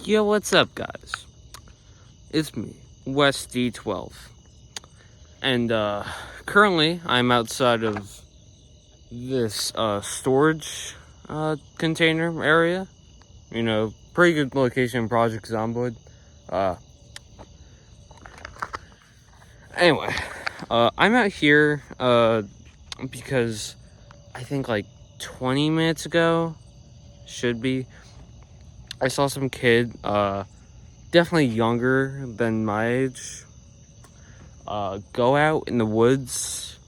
Yo, what's up, guys? It's me, West D12. And, currently, I'm outside of this, storage, container area. You know, pretty good location in Project Zomboid. Anyway, I'm out here, because I think, like, 20 minutes ago, I saw some kid, definitely younger than my age, go out in the woods,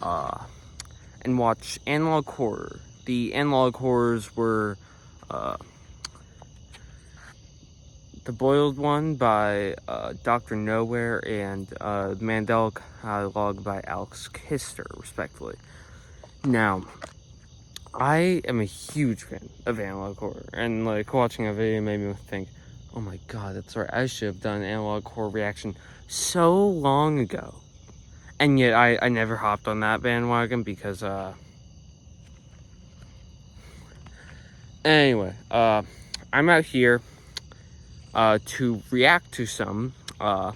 and watch analog horror. The analog horrors were, The Boiled One by, Dr. Nowhere and, Mandela Catalog by Alex Kister, respectively. Now, I am a huge fan of analog horror, and, like, watching a video made me think, oh my god, that's right, I should have done an analog horror reaction so long ago. And yet, I never hopped on that bandwagon because, Anyway, I'm out here, to react to some. I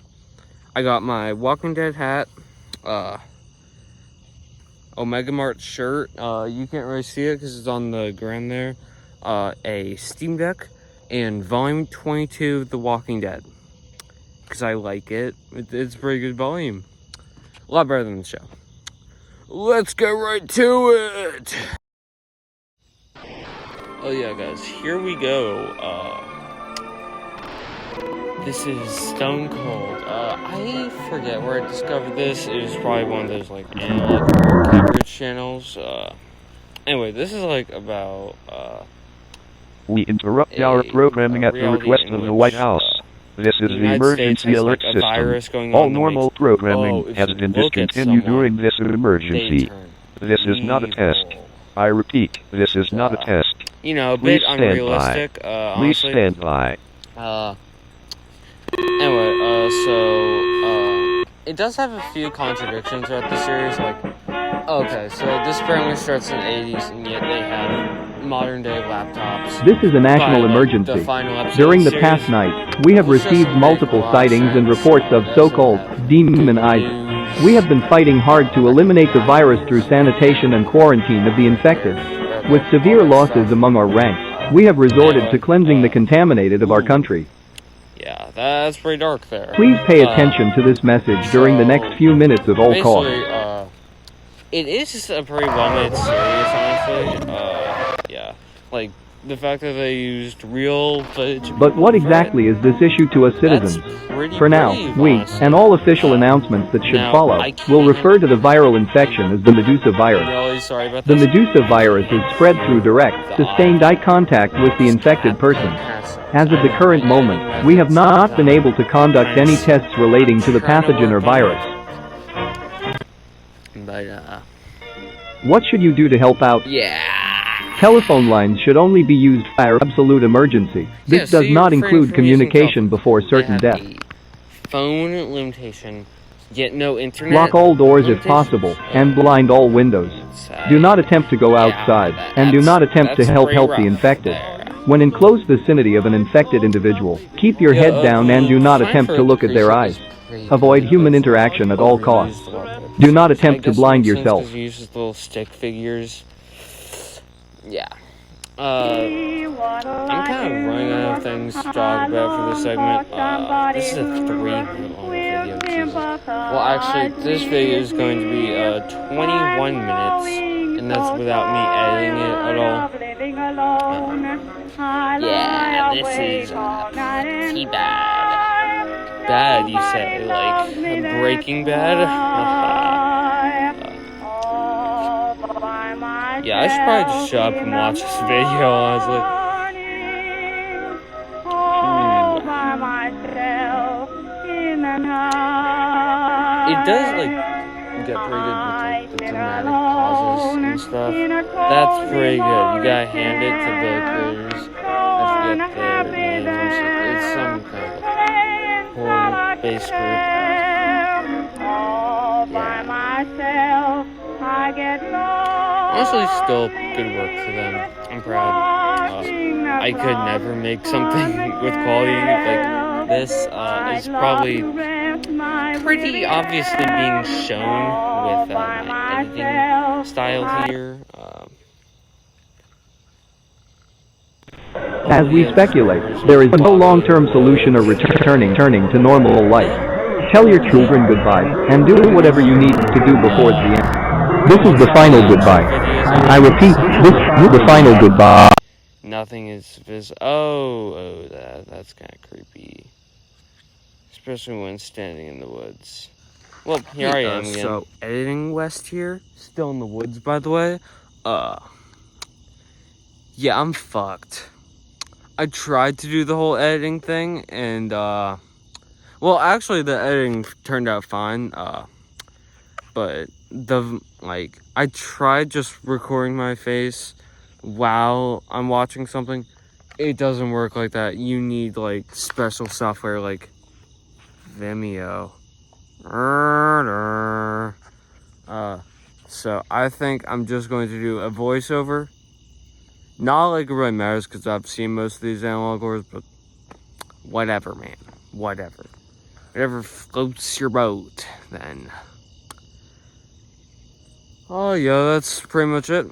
got my Walking Dead hat, Omega Mart shirt. You can't really see it because it's on the ground there. A Steam Deck, and Volume 22 of The Walking Dead. Because I like it. It's pretty good volume. A lot better than the show. Let's get right to it! Oh yeah, guys, here we go. This is Stone Cold. I forget where I discovered this. It was probably one of those, like, analog coverage channels. Anyway, this is, like, about, We interrupt our programming at the request of the White House. This is the emergency alert system. All normal programming has been discontinued during this emergency. This is not a test. I repeat, this is not a test. You know, a bit unrealistic, Please honestly. stand by. Anyway, so, it does have a few contradictions throughout the series, like, okay, so this apparently starts in the 80s, and yet they have modern-day laptops. This is a national emergency. During the past night, we have received multiple sightings and reports of so-called demonized. We have been fighting hard to eliminate the virus through sanitation and quarantine of the infected. With severe losses among our ranks, we have resorted to cleansing the contaminated of our country. Yeah, that's pretty dark there. Please pay attention to this message during the next few minutes of all calls. It is a pretty well-made series, honestly. Yeah, like, the fact that they used real footage. But what exactly is this issue to us citizens? For now, we, and all official announcements that should follow, will refer to the viral infection as the Medusa virus. I'm really sorry about The this. Medusa virus is spread through direct, sustained eye contact with the infected person. As of the current moment, we have not been able to conduct any tests relating to the pathogen or virus. But, What should you do to help out? yeah. Telephone lines should only be used for absolute emergency. This does not include communication before certain death. Phone limitation, yet no internet. Lock all doors if possible, and blind all windows. Do not attempt to go outside, and do not attempt to help the infected. When in close vicinity of an infected individual, keep your head down and do not attempt to look at their eyes. Avoid human interaction at all costs. Do not attempt to blind yourself. Uses little stick figures. Yeah. I'm kind of running out of things to talk about for this segment. This is a 3-minute long video, Jesus. Well, actually, this video is going to be 21 minutes, and that's without me editing it at all. Yeah, this is pretty bad. Bad, you say? Like, Breaking Bad? Yeah, I should probably just shut up and watch this video, honestly. It does, like, get pretty good with, like, the dramatic pauses and stuff. That's pretty good. You gotta hand it to the creators. I forget their names or something. It's some kind of horror-based group. Honestly, still good work for them. I'm proud. I I could never make something with quality like this. Is probably pretty obviously being shown with my editing style here. As we speculate, there is no long-term solution or returning to normal life. Tell your children goodbye, and do whatever you need to do before the end. This is the final goodbye. I repeat, this is the final goodbye. Nothing is visible. That's kind of creepy. Especially when standing in the woods. Well, here I am again. So, editing West here. Still in the woods, by the way. Yeah, I'm fucked. I tried to do the whole editing thing, and, well, actually, the editing turned out fine, but I tried just recording my face while I'm watching something. It doesn't work like that. You need, like, special software, like Vimeo. So I think I'm just going to do a voiceover. Not like it really matters, because I've seen most of these analog wars, but whatever, man. Whatever. Whatever floats your boat, then. Oh, yeah, that's pretty much it.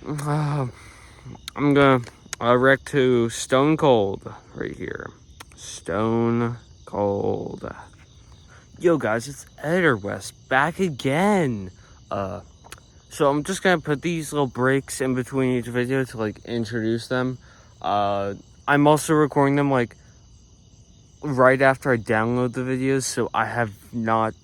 I'm gonna wreck to Stone Cold right here. Stone Cold. Yo, guys, it's Editor West back again. So I'm just gonna put these little breaks in between each video to, like, introduce them. I'm also recording them, like, right after I download the videos, so I have not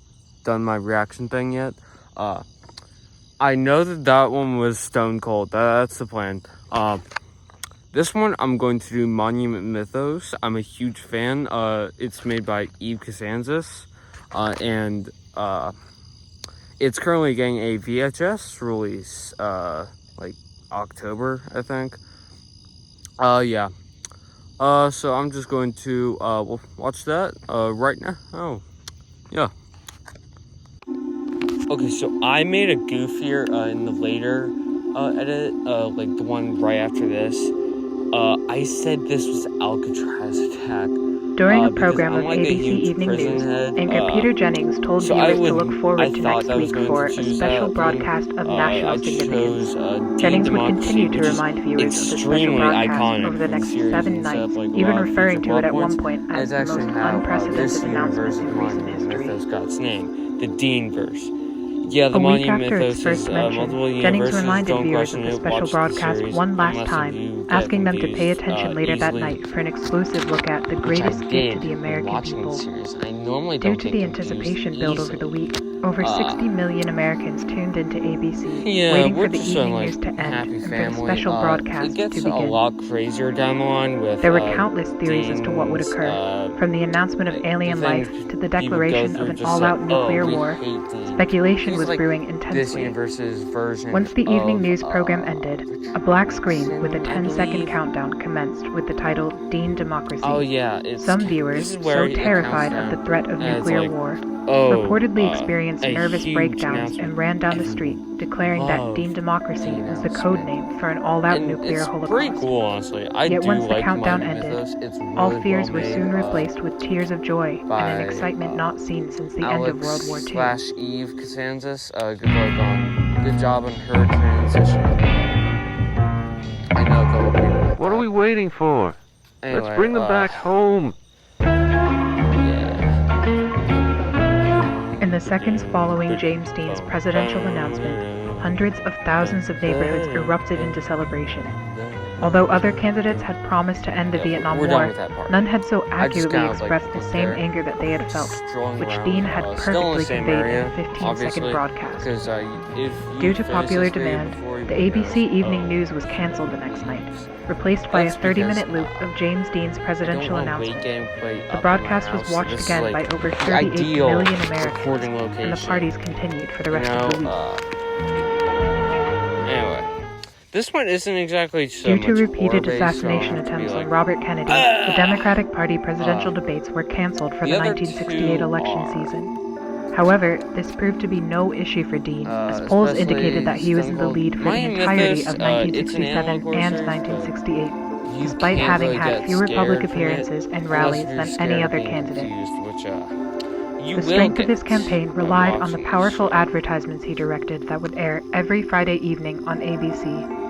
done my reaction thing yet. I know that one was Stone Cold. That's the plan. This one, I'm going to do Monument Mythos. I'm a huge fan. It's made by Eve Kansas. And it's currently getting a VHS release, like October, I think. Yeah. So I'm just going to watch that right now. Oh, yeah. Okay, so I made a goof here in the later edit, like the one right after this. I said this was Alcatraz Attack. During a program of ABC Evening News, anchor Peter Jennings told viewers to look forward to next week for a special broadcast of national significance. Jennings would continue to remind viewers of the special broadcast over the next 7 nights, even referring to it at one point as the most unprecedented announcement in recent history. Mythos got its name, the Dean verse. Yeah, the a week Monument after Mythos its first mention, Jennings reminded viewers of the special broadcast one last time, asking them to pay attention later that night for an exclusive look at the greatest gift to the American people. Due to the anticipation built over the week, over 60 million Americans tuned into ABC, waiting for the evening news to end and for the special broadcast to begin. A lot crazier down the line with, there were countless theories as to what would occur, from the announcement of alien life to the declaration of an all-out nuclear war. Speculation was brewing intensely. Once the evening news program ended, a black screen with a 10-second countdown commenced with the title Dean Democracy. Oh yeah, some viewers, so terrified of the threat of nuclear war, reportedly experienced nervous breakdowns and ran down the street, declaring that Dean Democracy was the code name for an all-out nuclear holocaust. Pretty cool, honestly. Yet once the countdown ended, all fears were soon replaced with tears of joy and an excitement not seen since the end of World War II. Eve Kansas, good job on her transition. I know a couple people. What are we waiting for? Anyway, let's bring them back home. In the seconds following James Dean's presidential announcement, hundreds of thousands of neighborhoods erupted into celebration. Although other candidates had promised to end the Vietnam War, none had so accurately expressed the same anger that they had felt, which Dean had perfectly conveyed in a 15-second broadcast. Due to popular demand, the ABC Evening News was canceled the next night, replaced by a 30-minute loop of James Dean's presidential announcement. The broadcast was watched again by over 38 million Americans, and the parties continued for the rest of the week. This one isn't exactly so Due to repeated assassination attempts on Robert Kennedy, the Democratic Party presidential debates were canceled for the 1968 election season. However, this proved to be no issue for Dean, as polls indicated that he was in the lead for the entirety of 1967 and 1968. despite having had fewer public appearances and rallies than any other candidate. The strength of his campaign relied on the powerful advertisements he directed that would air every Friday evening on ABC.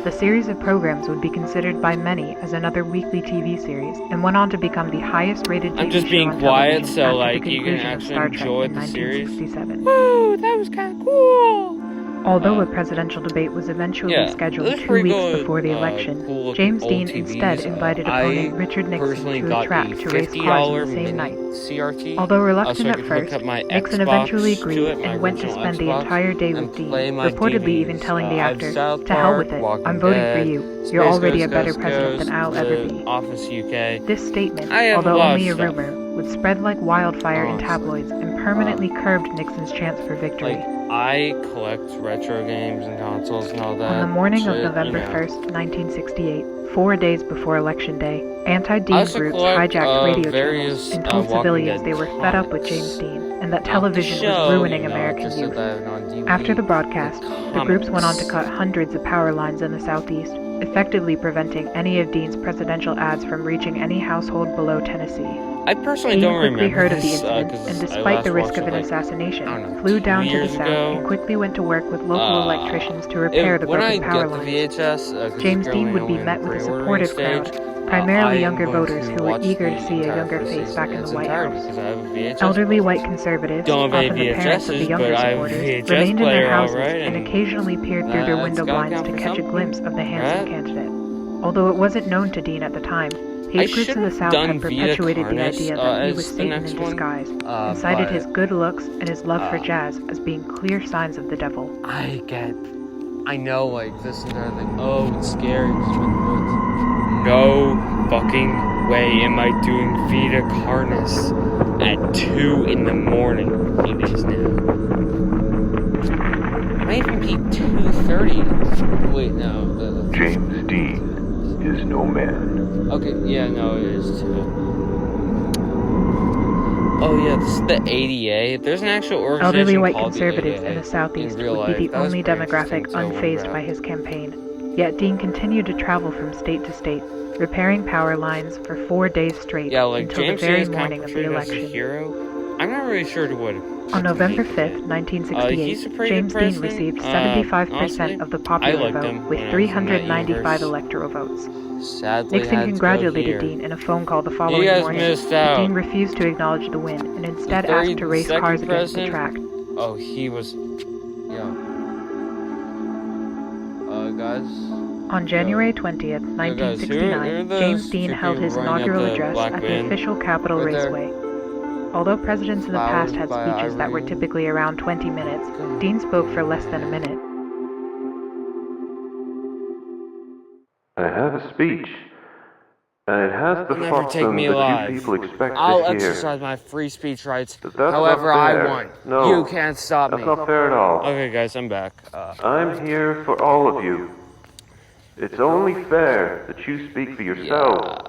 The series of programs would be considered by many as another weekly TV series, and went on to become the highest-rated TV show on television. I'm just being quiet, so after like the you can conclusion of actually Star Trek enjoy in the series. 1967. Woo, that was kind of cool. Although a presidential debate was eventually scheduled 2 weeks before the election, James Dean instead invited opponent Richard Nixon to a track to race cars the same night. CRT. Although reluctant at first, Nixon Xbox eventually agreed to it, my and went to original spend the Xbox, entire day with and Dean, play my reportedly even DVDs. telling the I have actor, South "To hell with Park, it, Walking I'm voting for Dead, you. Space You're already Ghost, a better Ghost, president than I'll ever The be." Office UK. This statement, I have although a lot only a of stuff. rumor, would spread like wildfire in Honestly. tabloids and permanently curbed Nixon's chance for victory. Like, I collect retro games and consoles and all that. On the morning of shit, November you know. 1st, 1968, 4 days before Election Day, anti-Dean I also groups collect, hijacked radio various, channels and told Walking civilians Dead they were fed up with comics. James Dean and that Not the television show, was ruining you know, American just youth. that I have it on DVD. After the broadcast, the groups went on to cut hundreds of power lines in the southeast, effectively preventing any of Dean's presidential ads from reaching any household below Tennessee. I personally Dean don't quickly remember heard of the this, incident, 'cause and I despite last the risk watched of it, an like, I assassination, don't know, flew 2 down to the years south ago. and quickly went to work with local electricians to repair the when I broken power get the lines. VHS, 'cause James it's Dean would only be in met with a pre-ordering supportive crowd, stage. primarily I younger am going voters to who were watch eager to the see a entire younger season face back in its the White entirety, House. because I have a VHS Elderly player. white conservatives, Don't have often the parents of the VHSs, younger but I have supporters, VHS remained in player, their houses alright, and and occasionally peered through their that's window gotta blinds count to for catch a something, glimpse of the handsome right? candidate. Although it wasn't known to Dean at the time, I hate groups should in the have South done had Vita perpetuated the Carnes, idea that he as was the Satan next in one, disguise, and cited his good looks and his love for jazz as being clear signs of the devil. I know, like, this entire thing. Oh, it's scary. No fucking way am I doing Vita Carnes at 2 in the morning. It is now. It might even be 2:30. Wait, no. James Dean is no man. Okay, yeah, no, it is 2. Oh yeah, this is the ADA. There's an actual organization Elderly white called the conservatives ADA in the Southeast real would be life. the That was only pretty demographic interesting, so unfazed by his campaign. Yet Dean continued to travel from state to state, repairing power lines for 4 days straight yeah, like until James the very Dean is kind morning of of the portrayed as a election. hero. I'm not really sure to what. On November to 5th, he's a 1968, pretty James good Dean president. received Honestly, 75% of the I popular liked vote, him with when I was in that 395 universe. electoral votes. Sadly, Nixon had to go congratulated here. Dean in a phone call the following You guys morning, missed but out. Dean refused to acknowledge the win and instead The asked to race 32nd cars against the president? track. Oh, he was. Yeah. Guys. On January 20th, guys, who 1969, are those James Dean two held his people running up inaugural the address black at the van? official Capitol Right there. Raceway. Although presidents in the Flowers past had by speeches that were Irene. typically around 20 minutes, Dean spoke for less than a minute. I have a speech, and it has the You'll never take fulcrum me that alive. you people expect I'll to hear. exercise my free speech rights But that's however not I fair. want. No, You can't stop That's me. not fair at all. Okay, guys, I'm back. I'm here for all of you. It's only fair that you speak for yourselves.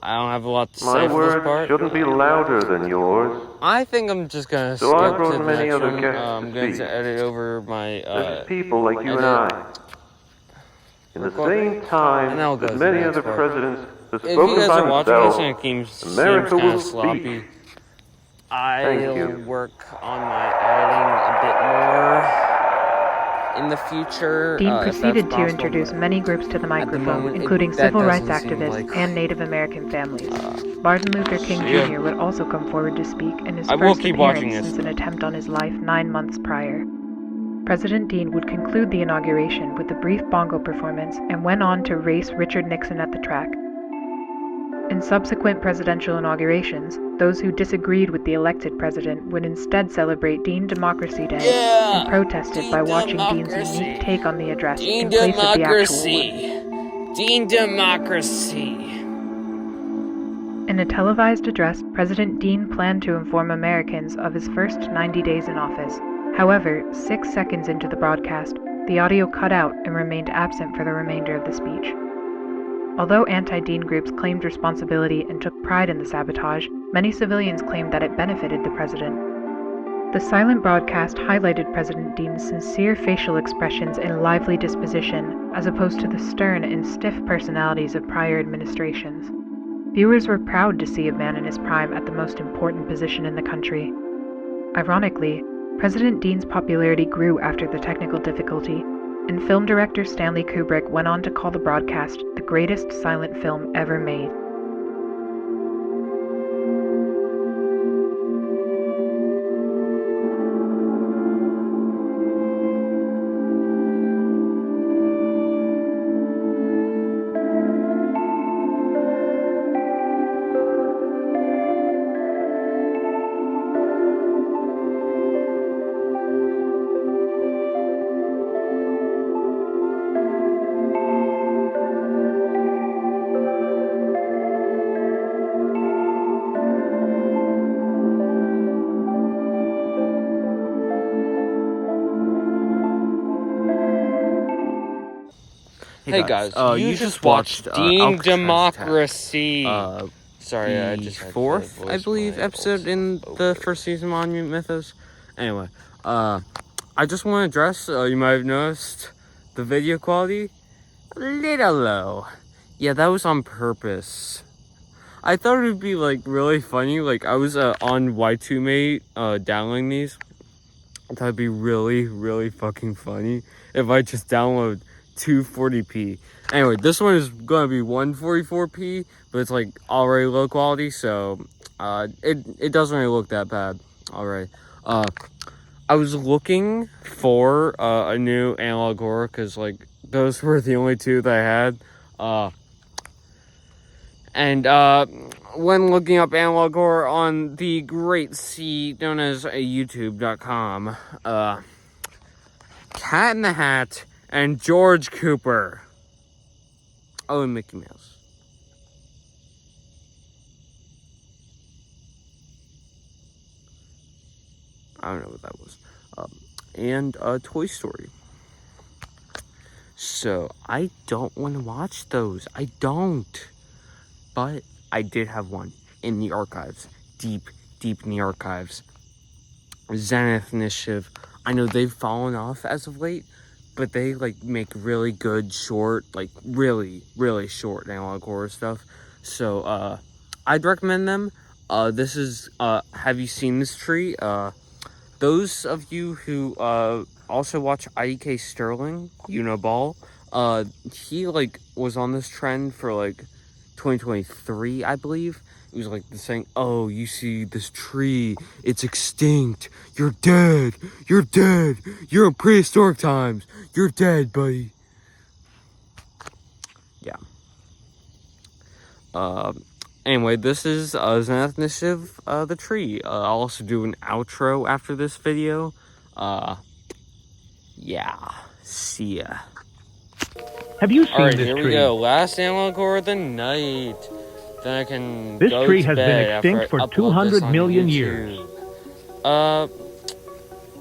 I don't have a lot to say My for this words part. shouldn't be louder than yours. I think I'm just gonna So I skip brought to the many next other one. guests I'm to going speak. to edit over my There's people like you and edit. I. In the Record. same time And now it that goes many to the next other part. presidents have If you spoken guys by are watching this and themselves, it seems America kind will of sloppy, speak. I'll you. work on my editing a bit more in the future. Dean if that's proceeded to possible, introduce but many groups to the microphone, moment, including that civil rights doesn't seem activists like- and Native American families. Martin Luther King Yeah. Jr. would also come forward to speak in his I will first keep watching appearance this. since an attempt on his life 9 months prior. President Dean would conclude the inauguration with a brief bongo performance and went on to race Richard Nixon at the track. In subsequent presidential inaugurations, those who disagreed with the elected president would instead celebrate Dean Democracy Day and protested Dean by watching Dean's Democracy. unique take on the address Dean in place of the actual one. Democracy! Dean Democracy! In a televised address, President Dean planned to inform Americans of his first 90 days in office. However, 6 seconds into the broadcast, the audio cut out and remained absent for the remainder of the speech. Although anti-Dean groups claimed responsibility and took pride in the sabotage, many civilians claimed that it benefited the president. The silent broadcast highlighted President Dean's sincere facial expressions and lively disposition, as opposed to the stern and stiff personalities of prior administrations. Viewers were proud to see a man in his prime at the most important position in the country. Ironically, President Dean's popularity grew after the technical difficulty, and film director Stanley Kubrick went on to call the broadcast the greatest silent film ever made. Hey guys, you just watched Dean Democracy. Sorry, I just had fourth, I believe, episode in the first season of Monument Mythos. Anyway, I just want to address, you might have noticed, the video quality a little low. Yeah, that was on purpose. I thought it would be, like, really funny. Like, I was on Y2Mate downloading these. I thought it'd be really, really fucking funny if I just download 240p. Anyway, this one is gonna be 144p, but it's like already low quality, so it doesn't really look that bad already. I was looking for a new analog horror because like those were the only two that I had. And when looking up analog horror on the great C known as YouTube.com, Cat in the Hat and George Cooper. Oh, and Mickey Mouse. I don't know what that was. And Toy Story. So, I don't want to watch those. I don't. But I did have one in the archives. Deep in the archives. Zenith Initiative. I know they've fallen off as of late, but they like make really good short, like really short analog horror stuff. So I'd recommend them. This is Have You Seen This Tree? Those of you who also watch IDK Sterling, Uniball, he like was on this trend for like 2023, I believe. It was like the saying, oh, you see this tree, it's extinct, you're dead, you're in prehistoric times, you're dead, buddy. Yeah. Anyway, this is Zenith Initiative, the tree. I'll also do an outro after this video. Yeah, see ya. Have you seen this tree? Alright, here we go. Last analog horror of the night. Then I can This go tree to has been bed extinct after I for upload this 200 on million YouTube. years.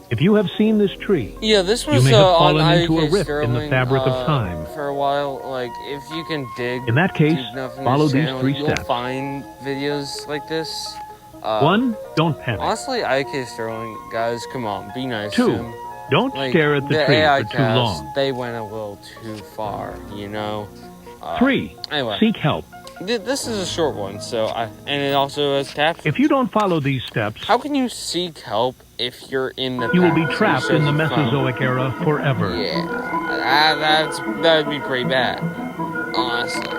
If you have seen this tree, Yeah, this you was may have on fallen into a IDK rift Sterling, in the fabric of time. for a while. Like, if you can dig In that case, deep enough in follow this these channel, 3 you'll steps. find videos like this. 1. Don't panic. Honestly, IDK Sterling, guys, come on, be nice 2. to him. Don't Like, stare at the tree AI for too cast, long. They went a little too far, you know? 3. Anyway. Seek help. This is a short one, so and it also has captions. If you don't follow these steps, How can you seek help if you're in the you will be past? trapped It in the shows you Mesozoic era forever. Yeah, that'd be pretty bad, honestly.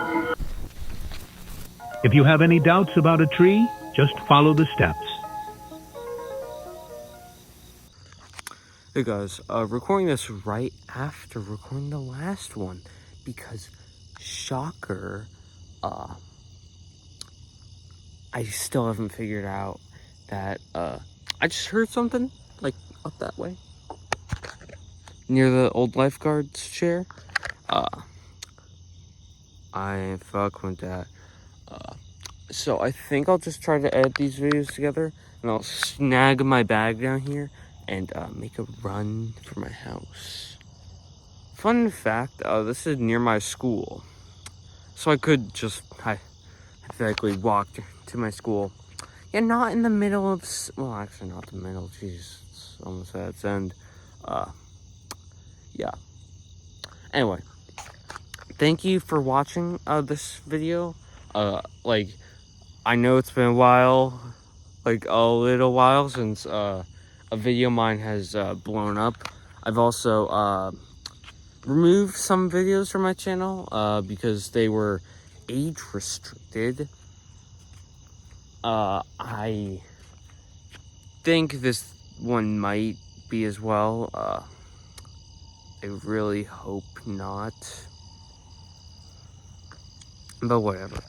If you have any doubts about a tree, just follow the steps. Hey guys, recording this right after recording the last one because, shocker, I still haven't figured out that, I just heard something, like, up that way, near the old lifeguard's chair. I ain't fuck with that. So I think I'll just try to edit these videos together, and I'll snag my bag down here, and make a run for my house. Fun fact, this is near my school. So I could just hypothetically walk to my school. Yeah, not in the middle of... Well, actually not the middle, jeez. almost at its end. Yeah. Anyway, thank you for watching this video. Like, I know it's been a while, like a little while since a video of mine has blown up. I've also removed some videos from my channel because they were age restricted. I think this one might be as well. I really hope not. But whatever.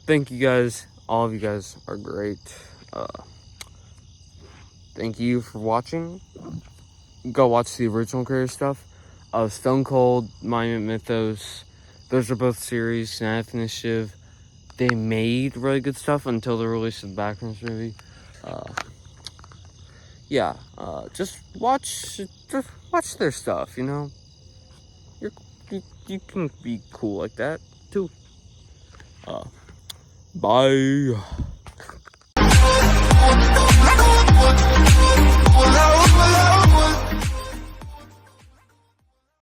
Thank you guys. All of you guys are great. Thank you for watching. Go watch the original creator stuff. Stone Cold, Monument Mythos. Those are both series. Snap Initiative. They made really good stuff until the release of the Backrooms movie. Yeah, just watch their stuff, you know? You can be cool like that, too. Bye.